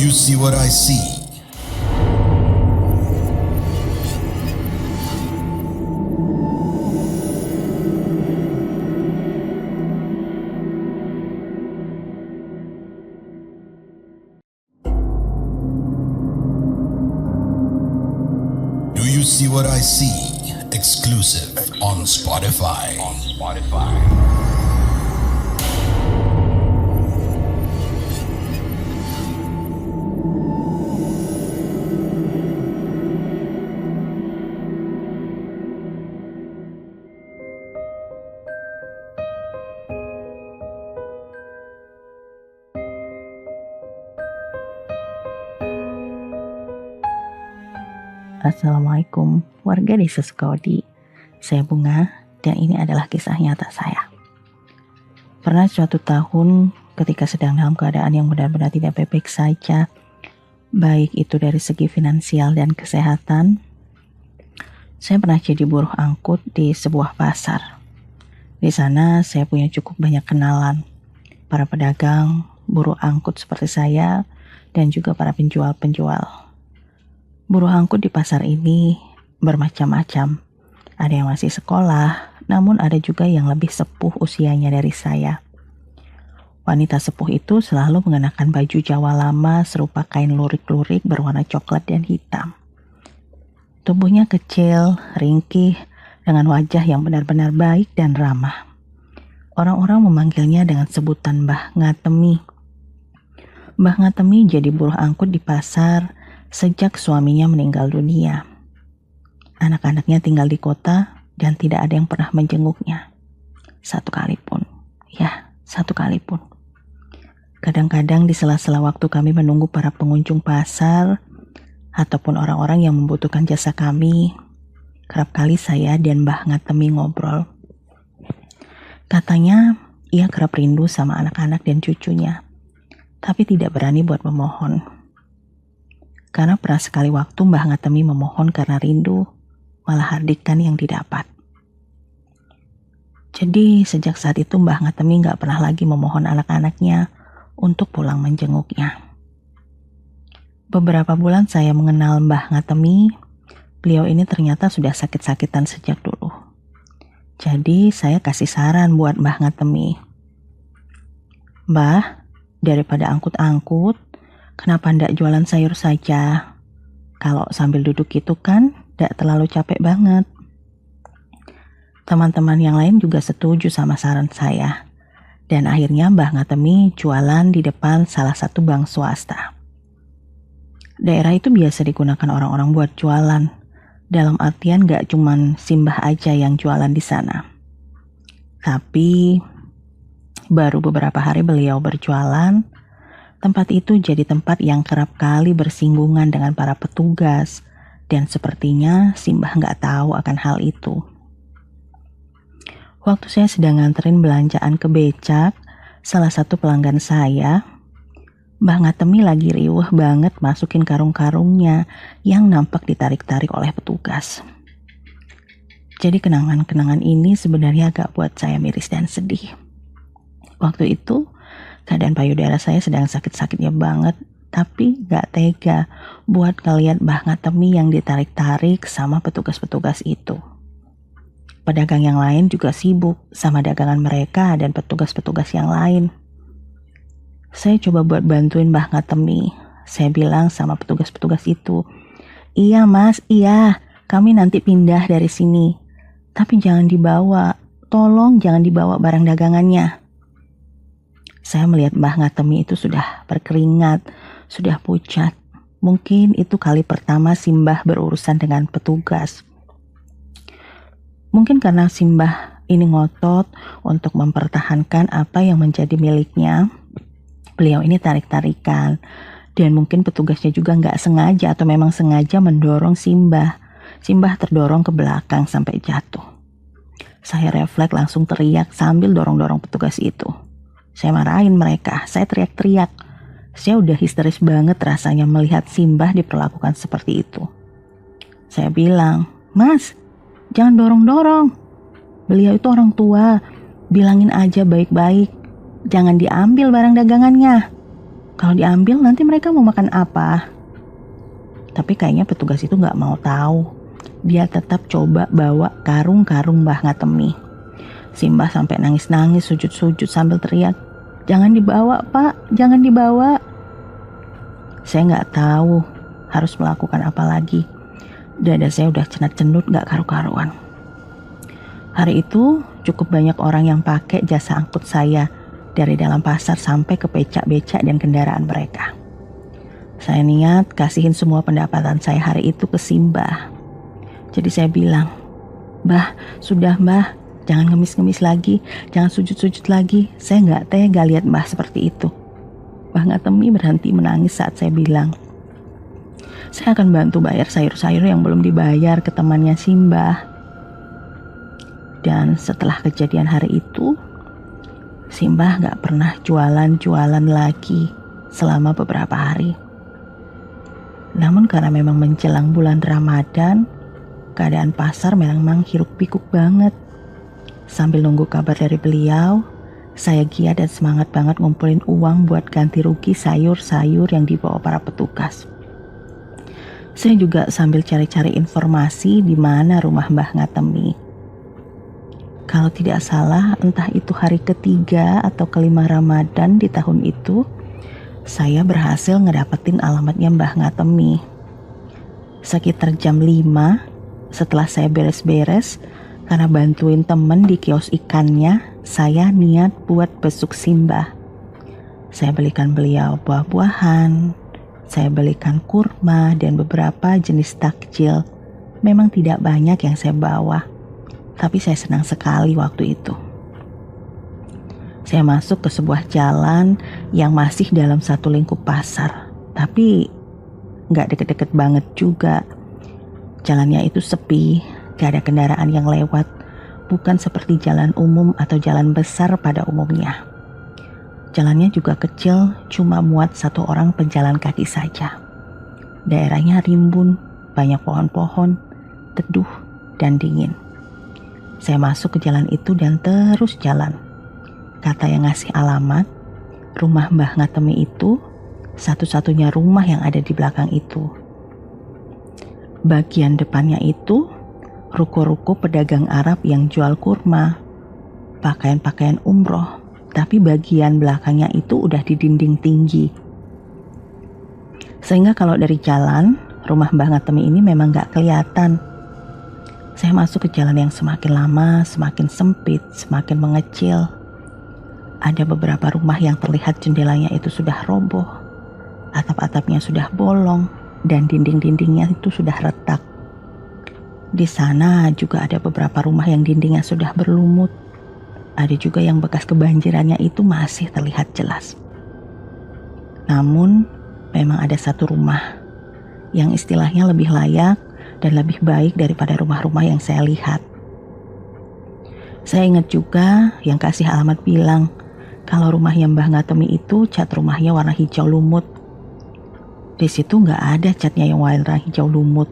you see what I see? Do you see what I see? Exclusive on Spotify. Assalamualaikum warga desa Sukawati. Saya Bunga dan ini adalah kisah nyata saya. Pernah suatu tahun ketika sedang dalam keadaan yang benar-benar tidak baik-baik saja, baik itu dari segi finansial dan kesehatan, saya pernah jadi buruh angkut di sebuah pasar. Di sana saya punya cukup banyak kenalan, para pedagang, buruh angkut seperti saya, dan juga para penjual-penjual. Buruh angkut di pasar ini bermacam-macam. Ada yang masih sekolah, namun ada juga yang lebih sepuh usianya dari saya. Wanita sepuh itu selalu mengenakan baju Jawa lama serupa kain lurik-lurik berwarna coklat dan hitam. Tubuhnya kecil, ringkih, dengan wajah yang benar-benar baik dan ramah. Orang-orang memanggilnya dengan sebutan Mbah Ngatemi. Mbah Ngatemi jadi buruh angkut di pasar sejak suaminya meninggal dunia. Anak-anaknya tinggal di kota dan tidak ada yang pernah menjenguknya. Satu kali pun. Kadang-kadang di sela-sela waktu kami menunggu para pengunjung pasar ataupun orang-orang yang membutuhkan jasa kami, kerap kali saya dan Mbah Ngatemi ngobrol. Katanya ia kerap rindu sama anak-anak dan cucunya, tapi tidak berani buat memohon. Karena pernah sekali waktu Mbah Ngatemi memohon karena rindu, malah hardikan yang didapat. Jadi sejak saat itu Mbah Ngatemi gak pernah lagi memohon anak-anaknya untuk pulang menjenguknya. Beberapa bulan saya mengenal Mbah Ngatemi, beliau ini ternyata sudah sakit-sakitan sejak dulu. Jadi saya kasih saran buat Mbah Ngatemi. Mbah, daripada angkut-angkut, kenapa ndak jualan sayur saja? Kalau sambil duduk itu kan ndak terlalu capek banget. Teman-teman yang lain juga setuju sama saran saya. Dan akhirnya Mbah Ngatemi jualan di depan salah satu bank swasta. Daerah itu biasa digunakan orang-orang buat jualan. Dalam artian gak cuman simbah aja yang jualan di sana. Tapi baru beberapa hari beliau berjualan, tempat itu jadi tempat yang kerap kali bersinggungan dengan para petugas dan sepertinya Simbah nggak tahu akan hal itu. Waktu saya sedang nganterin belanjaan ke becak, salah satu pelanggan saya, Mbah Ngatemi lagi riuh banget masukin karung-karungnya yang nampak ditarik-tarik oleh petugas. Jadi kenangan-kenangan ini sebenarnya agak buat saya miris dan sedih. Waktu itu keadaan payudara saya sedang sakit-sakitnya banget, tapi gak tega buat ngeliat Mbah Ngatemi yang ditarik-tarik sama petugas-petugas itu. Pedagang yang lain juga sibuk sama dagangan mereka dan petugas-petugas yang lain. Saya coba buat bantuin Mbah Ngatemi. Saya bilang sama petugas-petugas itu, "Iya mas, iya, kami nanti pindah dari sini. Tapi jangan dibawa, tolong jangan dibawa barang dagangannya." Saya melihat Mbah Ngatemi itu sudah berkeringat, sudah pucat. Mungkin itu kali pertama Simbah berurusan dengan petugas. Mungkin karena Simbah ini ngotot untuk mempertahankan apa yang menjadi miliknya, beliau ini tarik-tarikan. Dan mungkin petugasnya juga nggak sengaja atau memang sengaja mendorong Simbah. Simbah terdorong ke belakang sampai jatuh. Saya refleks langsung teriak sambil dorong-dorong petugas itu. Saya marahin mereka, saya teriak-teriak. Saya udah histeris banget rasanya melihat Simbah diperlakukan seperti itu. Saya bilang, "Mas, jangan dorong-dorong. Beliau itu orang tua. Bilangin aja baik-baik. Jangan diambil barang dagangannya." Kalau diambil nanti mereka mau makan apa? Tapi kayaknya petugas itu nggak mau tahu. Dia tetap coba bawa karung-karung Mbah Ngatemi. Si Mbah sampai nangis-nangis, sujud-sujud sambil teriak, "Jangan dibawa, Pak, jangan dibawa." Saya nggak tahu harus melakukan apa lagi. Dada saya udah cenat-cenut nggak karu-karuan. Hari itu cukup banyak orang yang pakai jasa angkut saya dari dalam pasar sampai ke becak-becak dan kendaraan mereka. Saya niat kasihin semua pendapatan saya hari itu ke si Mbah. Jadi saya bilang, "Mbah, sudah Mbah, jangan ngemis-ngemis lagi, jangan sujud-sujud lagi. Saya nggak tega lihat Mbah seperti itu." Mbah Ngatemi berhenti menangis saat saya bilang, "Saya akan bantu bayar sayur-sayur yang belum dibayar ke temannya si Mbah." Dan setelah kejadian hari itu, si Mbah gak pernah jualan-jualan lagi selama beberapa hari. Namun karena memang menjelang bulan Ramadan, keadaan pasar memang hiruk-pikuk banget. Sambil nunggu kabar dari beliau, saya giat dan semangat banget ngumpulin uang buat ganti rugi sayur-sayur yang dibawa para petugas. Saya juga sambil cari-cari informasi di mana rumah Mbah Ngatemi. Kalau tidak salah, entah itu hari ketiga atau kelima Ramadan di tahun itu, saya berhasil ngedapetin alamatnya Mbah Ngatemi. Sekitar jam 5, setelah saya beres-beres, karena bantuin temen di kios ikannya, saya niat buat besuk si Mbah. Saya belikan beliau buah-buahan, saya belikan kurma dan beberapa jenis takjil. Memang tidak banyak yang saya bawa, tapi saya senang sekali waktu itu. Saya masuk ke sebuah jalan yang masih dalam satu lingkup pasar, tapi nggak deket-deket banget juga. Jalannya itu sepi, gak ada kendaraan yang lewat, bukan seperti jalan umum atau jalan besar pada umumnya. Jalannya juga kecil, cuma muat satu orang pejalan kaki saja. Daerahnya rimbun, banyak pohon-pohon, teduh dan dingin. Saya masuk ke jalan itu dan terus jalan. Kata yang ngasih alamat, rumah Mbah Ngatemi itu satu-satunya rumah yang ada di belakang itu. Bagian depannya itu ruko-ruko pedagang Arab yang jual kurma, pakaian-pakaian umroh, tapi bagian belakangnya itu udah di dinding tinggi. Sehingga kalau dari jalan, rumah Mbah Ngatemi ini memang gak kelihatan. Saya masuk ke jalan yang semakin lama, semakin sempit, semakin mengecil. Ada beberapa rumah yang terlihat jendelanya itu sudah roboh, atap-atapnya sudah bolong, dan dinding-dindingnya itu sudah retak. Di sana juga ada beberapa rumah yang dindingnya sudah berlumut. Ada juga yang bekas kebanjirannya itu masih terlihat jelas. Namun, memang ada satu rumah yang istilahnya lebih layak dan lebih baik daripada rumah-rumah yang saya lihat. Saya ingat juga yang kasih alamat bilang kalau rumahnya Mbah Ngatemi itu cat rumahnya warna hijau lumut. Di situ nggak ada catnya yang warna hijau lumut.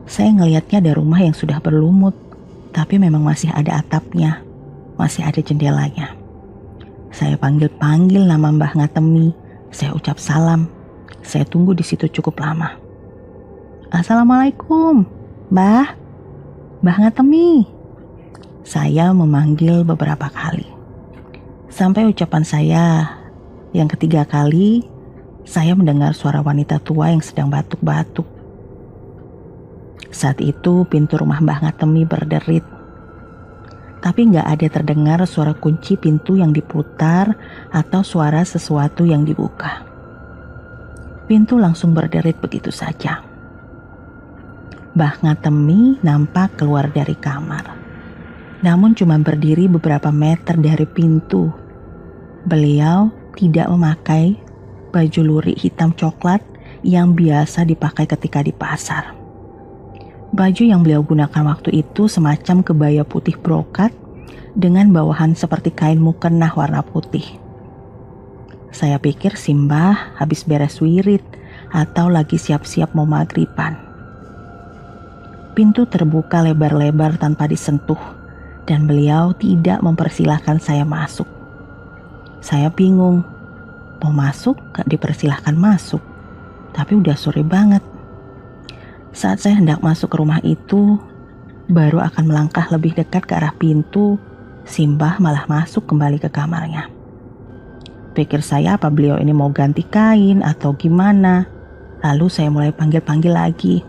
Saya ngelihatnya ada rumah yang sudah berlumut, tapi memang masih ada atapnya, masih ada jendelanya. Saya panggil-panggil nama Mbah Ngatemi, saya ucap salam, saya tunggu di situ cukup lama. "Assalamualaikum, Mbah Ngatemi." Saya memanggil beberapa kali. Sampai ucapan saya yang ketiga kali, saya mendengar suara wanita tua yang sedang batuk-batuk. Saat itu pintu rumah Mbah Ngatemi berderit. Tapi gak ada terdengar suara kunci pintu yang diputar atau suara sesuatu yang dibuka. Pintu langsung berderit begitu saja. Mbah Ngatemi nampak keluar dari kamar. Namun cuma berdiri beberapa meter dari pintu. Beliau tidak memakai baju lurik hitam coklat yang biasa dipakai ketika di pasar. Baju yang beliau gunakan waktu itu semacam kebaya putih brokat dengan bawahan seperti kain mukena warna putih. Saya pikir si Mbah habis beres wirid atau lagi siap-siap mau maghriban. Pintu terbuka lebar-lebar tanpa disentuh dan beliau tidak mempersilahkan saya masuk. Saya bingung, Mau masuk gak dipersilahkan masuk, tapi udah sore banget. Saat saya hendak masuk ke rumah itu, baru akan melangkah lebih dekat ke arah pintu, si Mbah malah masuk kembali ke kamarnya. Pikir saya apa beliau ini mau ganti kain atau gimana. Lalu saya mulai panggil-panggil lagi.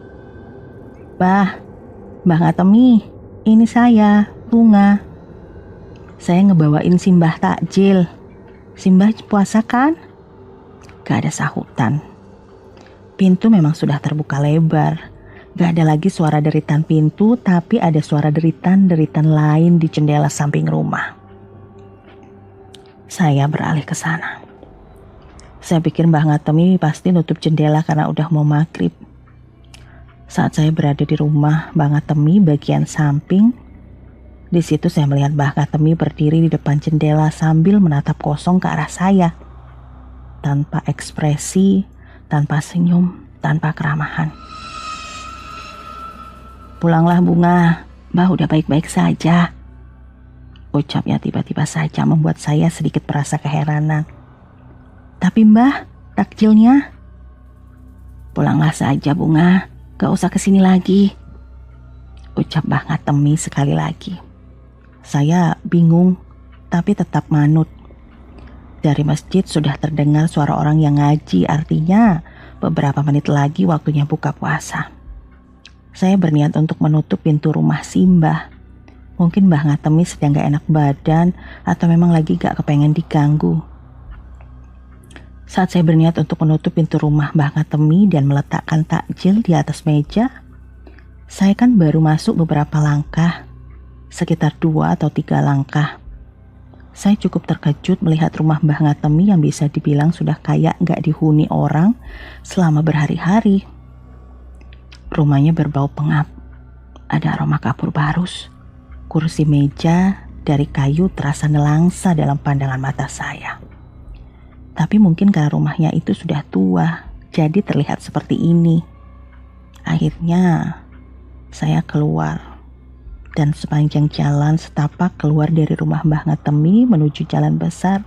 Mbah Ngatemi, ini saya, Bunga. Saya ngebawain si Mbah takjil. Si Mbah puasa kan? Gak ada sahutan. Pintu memang sudah terbuka lebar. Gak ada lagi suara deritan pintu, tapi ada suara deritan-deritan lain di jendela samping rumah. Saya beralih ke sana. Saya pikir Mbah Ngatemi pasti nutup jendela karena udah mau maghrib. Saat saya berada di rumah Mbah Ngatemi bagian samping, di situ saya melihat Mbah Ngatemi berdiri di depan jendela sambil menatap kosong ke arah saya. Tanpa ekspresi, tanpa senyum, tanpa keramahan. Pulanglah Bunga, Mbah udah baik-baik saja. Ucapnya tiba-tiba saja membuat saya sedikit merasa keheranan. Tapi Mbah, takjilnya? Pulanglah saja Bunga, gak usah kesini lagi. Ucap Mbah Ngatemi sekali lagi. Saya bingung, tapi tetap manut. Dari masjid sudah terdengar suara orang yang ngaji, artinya beberapa menit lagi waktunya buka puasa. Saya berniat untuk menutup pintu rumah si Mbah. Mungkin Mbah Ngatemi sedang gak enak badan atau memang lagi gak kepengen diganggu. Saat saya berniat untuk menutup pintu rumah Mbah Ngatemi dan meletakkan takjil di atas meja, saya kan baru masuk beberapa langkah, sekitar 2 atau 3 langkah. Saya cukup terkejut melihat rumah Mbah Ngatemi yang bisa dibilang sudah kayak gak dihuni orang selama berhari-hari. Rumahnya berbau pengap, ada aroma kapur barus, kursi meja dari kayu terasa nelangsa dalam pandangan mata saya. Tapi mungkin karena rumahnya itu sudah tua, jadi terlihat seperti ini. Akhirnya saya keluar, dan sepanjang jalan setapak keluar dari rumah Mbah Ngatemi menuju jalan besar,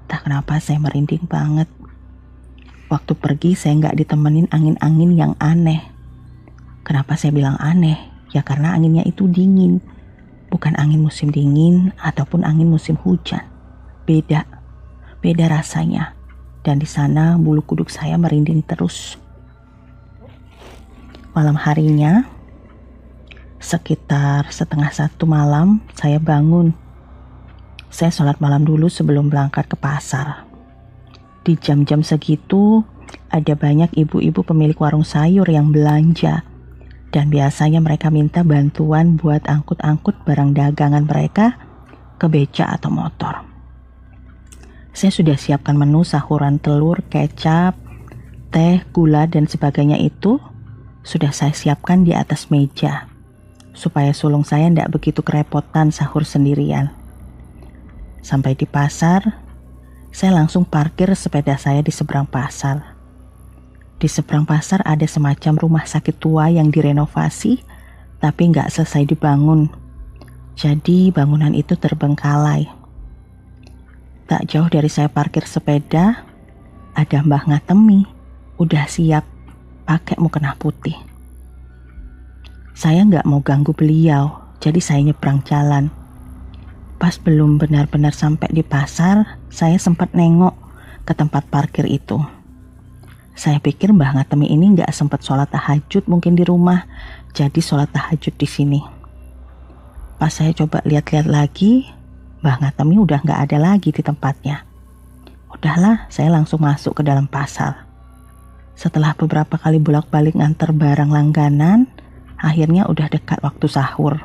tak kenapa saya merinding banget. Waktu pergi saya nggak ditemenin angin-angin yang aneh. Kenapa saya bilang aneh? Ya karena anginnya itu dingin. Bukan angin musim dingin ataupun angin musim hujan. Beda rasanya. Dan di sana bulu kuduk saya merinding terus. Malam harinya, sekitar 12:30 malam, saya bangun. Saya sholat malam dulu sebelum berangkat ke pasar. Di jam-jam segitu, ada banyak ibu-ibu pemilik warung sayur yang belanja. Dan biasanya mereka minta bantuan buat angkut-angkut barang dagangan mereka ke beca atau motor. Saya sudah siapkan menu sahuran telur, kecap, teh, gula, dan sebagainya itu sudah saya siapkan di atas meja. Supaya sulung saya tidak begitu kerepotan sahur sendirian. Sampai di pasar, saya langsung parkir sepeda saya di seberang pasar. Di seberang pasar ada semacam rumah sakit tua yang direnovasi, tapi nggak selesai dibangun. Jadi bangunan itu terbengkalai. Tak jauh dari saya parkir sepeda, ada Mbah Ngatemi, udah siap, pakai mukena putih. Saya nggak mau ganggu beliau, jadi saya nyebrang jalan. Pas belum benar-benar sampai di pasar, saya sempat nengok ke tempat parkir itu. Saya pikir Mbah Ngatemi ini nggak sempat sholat tahajud mungkin di rumah, jadi sholat tahajud di sini. Pas saya coba lihat-lihat lagi, Mbah Ngatemi udah nggak ada lagi di tempatnya. Udahlah, saya langsung masuk ke dalam pasar. Setelah beberapa kali bolak-balik nganter barang langganan, akhirnya udah dekat waktu sahur.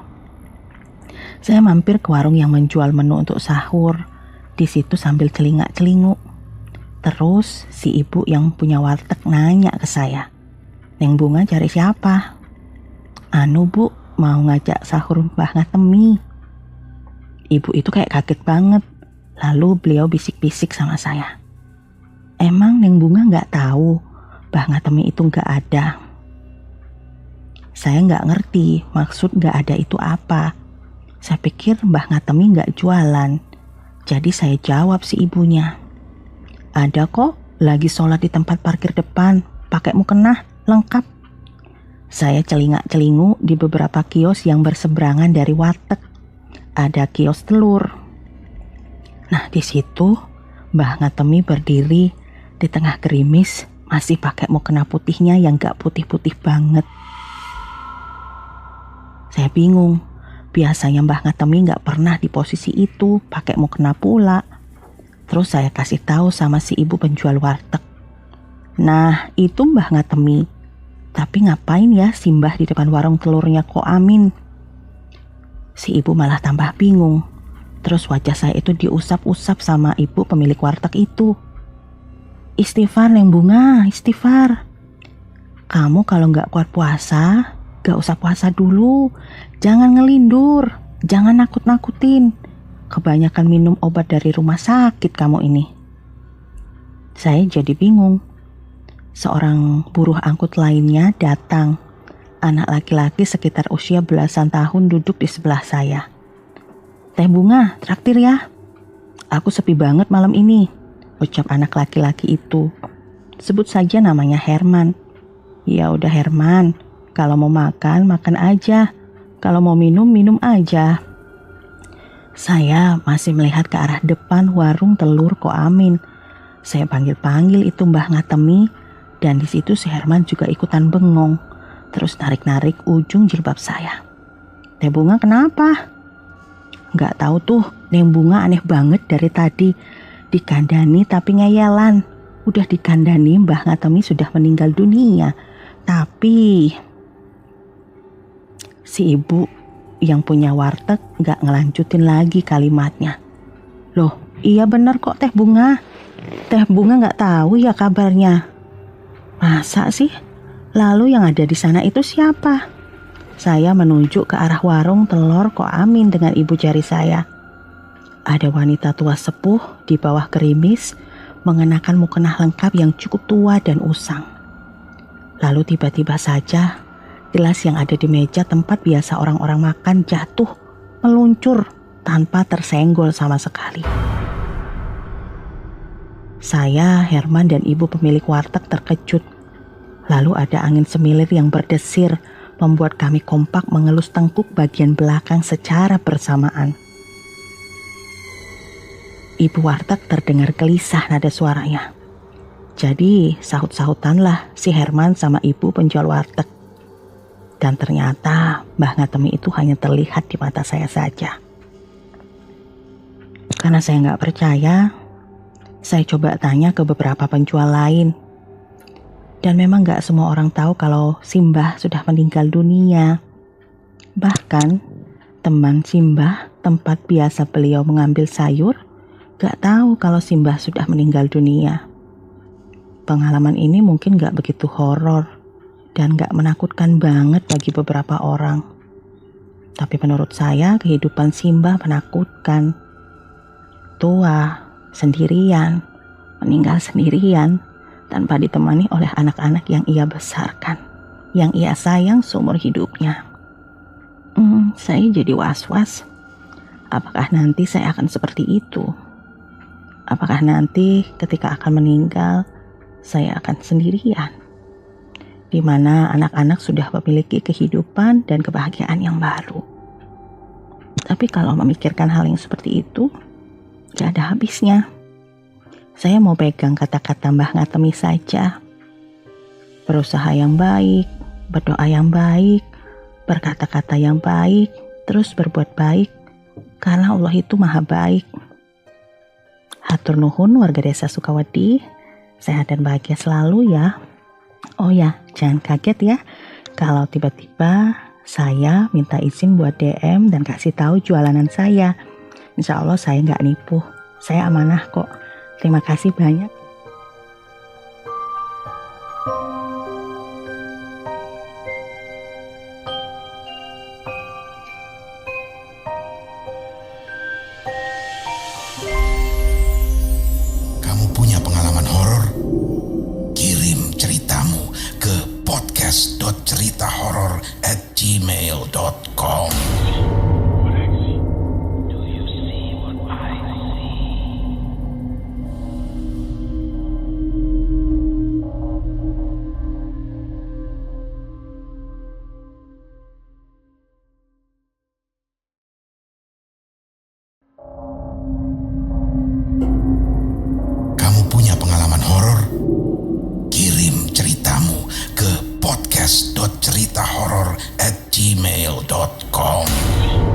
Saya mampir ke warung yang menjual menu untuk sahur. Di situ sambil celingak-celinguk. Terus si ibu yang punya warteg nanya ke saya, "Neng Bunga cari siapa?" "Anu Bu, mau ngajak sahur Mbah Ngatemi." Ibu itu kayak kaget banget. Lalu beliau bisik-bisik sama saya, "Emang Neng Bunga gak tahu Mbah Ngatemi itu gak ada?" Saya gak ngerti maksud gak ada itu apa. Saya pikir Mbah Ngatemi gak jualan. Jadi saya jawab si ibunya, Ada kok, lagi sholat di tempat parkir depan, pakai mukena, lengkap. Saya celingak-celingu di beberapa kios yang berseberangan dari warteg. Ada kios telur. Nah, di situ Mbah Ngatemi berdiri di tengah gerimis, masih pakai mukena putihnya yang gak putih-putih banget. Saya bingung, biasanya Mbah Ngatemi gak pernah di posisi itu, pakai mukena pula. Terus saya kasih tahu sama si ibu penjual warteg. Nah, itu Mbah Ngatemi. Tapi ngapain ya si Mbah di depan warung telurnya Ko Amin? Si ibu malah tambah bingung. Terus wajah saya itu diusap-usap sama ibu pemilik warteg itu. Istighfar Neng Bunga, istighfar. Kamu kalau gak kuat puasa, gak usah puasa dulu. Jangan ngelindur, jangan nakut-nakutin. Kebanyakan minum obat dari rumah sakit kamu ini. Saya jadi bingung. Seorang buruh angkut lainnya datang. Anak laki-laki sekitar usia belasan tahun duduk di sebelah saya. Teh Bunga, traktir ya. Aku sepi banget malam ini, ucap anak laki-laki itu. Sebut saja namanya Herman. Ya udah Herman, kalau mau makan, makan aja. Kalau mau minum, minum aja. Saya masih melihat ke arah depan warung telur Ko Amin. Saya panggil-panggil itu Mbah Ngatemi, dan di situ si Herman juga ikutan bengong, terus narik-narik ujung jilbab saya. Teh Bunga kenapa? Gak tahu tuh, Neng Bunga aneh banget dari tadi. Dikandani tapi ngayalan. Udah dikandani Mbah Ngatemi sudah meninggal dunia. Tapi si ibu yang punya warteg gak ngelanjutin lagi kalimatnya. Loh, iya bener kok Teh Bunga. Teh Bunga gak tahu ya kabarnya. Masa sih? Lalu yang ada di sana itu siapa? Saya menunjuk ke arah warung telur Ko Amin dengan ibu jari saya. Ada wanita tua sepuh di bawah gerimis mengenakan mukena lengkap yang cukup tua dan usang. Lalu tiba-tiba saja gelas yang ada di meja tempat biasa orang-orang makan jatuh, meluncur tanpa tersenggol sama sekali. Saya, Herman, dan ibu pemilik warteg terkejut. Lalu ada angin semilir yang berdesir, membuat kami kompak mengelus tengkuk bagian belakang secara bersamaan. Ibu warteg terdengar gelisah nada suaranya. Jadi sahut-sahutanlah si Herman sama ibu penjual warteg. Dan ternyata Mbah Ngatemi itu hanya terlihat di mata saya saja. Karena saya nggak percaya, saya coba tanya ke beberapa penjual lain. Dan memang gak semua orang tahu kalau Simbah sudah meninggal dunia. Bahkan teman Simbah, tempat biasa beliau mengambil sayur, gak tahu kalau Simbah sudah meninggal dunia. Pengalaman ini mungkin gak begitu horor dan gak menakutkan banget bagi beberapa orang. Tapi menurut saya kehidupan Simbah menakutkan. Tua, sendirian, meninggal sendirian, tanpa ditemani oleh anak-anak yang ia besarkan, yang ia sayang seumur hidupnya. Saya jadi was-was. Apakah nanti saya akan seperti itu? Apakah nanti ketika akan meninggal, saya akan sendirian? Di mana anak-anak sudah memiliki kehidupan dan kebahagiaan yang baru. Tapi kalau memikirkan hal yang seperti itu, gak ada habisnya. Saya mau pegang kata-kata Mbah Ngatemi saja. Berusaha yang baik, berdoa yang baik, berkata-kata yang baik, terus berbuat baik, karena Allah itu maha baik. Hatur nuhun warga desa Sukawati, sehat dan bahagia selalu ya. Oh ya, jangan kaget ya kalau tiba-tiba saya minta izin buat DM dan kasih tahu jualanan saya. Insya Allah saya nggak nipu, saya amanah kok. Terima kasih banyak. Kamu punya pengalaman horor? Kirim ceritamu ke podcast.ceritahoror@gmail.com. podcast.ceritahoror@gmail.com.